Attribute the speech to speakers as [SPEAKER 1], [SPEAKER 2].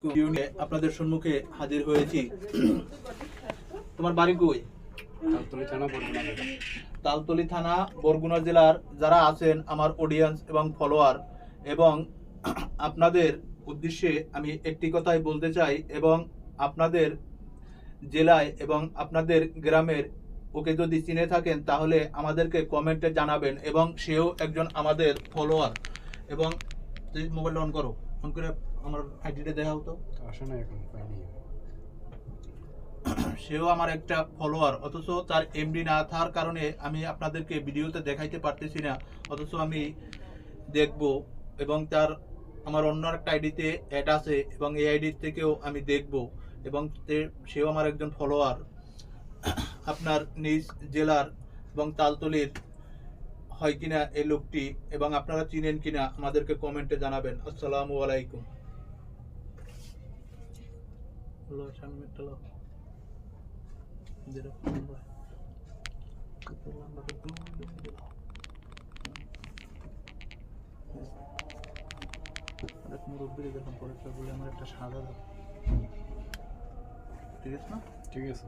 [SPEAKER 1] Video নিয়ে আপনাদের সম্মুখে হাজির হয়েছি। তোমার বাড়ি কই? তালতলি থানা বরগুনা জেলার যারা আছেন আমার অডিয়েন্স এবং ফলোয়ার, এবং আপনাদের উদ্দেশ্যে আমি একটি কথাই বলতে চাই, এবং আপনাদের জেলায় এবং আপনাদের গ্রামের ওকে যদি চিনে থাকেন তাহলে আমাদেরকে কমেন্টে জানাবেন, এবং সেও একজন আমাদের ফলোয়ার। এবং তুই মোবাইলটা অন করো, অন করে আমার আইডিটা দেখাও তো।
[SPEAKER 2] আসে না এখন পাইনি।
[SPEAKER 1] সেও আমার একটা ফলোয়ার, অথচ তার এমডি না থাকার কারণে আমি আপনাদেরকে ভিডিওতে দেখাইতে পারতেছি না, অথচ আমি দেখব। এবং তার আমার অন্য একটা আইডিতে অ্যাড আছে, এবং এই আইডি থেকেও আমি দেখব, এবং সেও আমার একজন ফলোয়ার। আপনার নিজ জেলার এবং তালতলির হয় কিনা এই লোকটি, এবং আপনারা চিনেন কিনা আমাদেরকে কমেন্টে জানাবেন। আসসালামু আলাইকুম। মুরব্বী দেখুন পরেরটা বলে আমার একটা সাদা, ঠিক আছে না?
[SPEAKER 2] ঠিক আছে।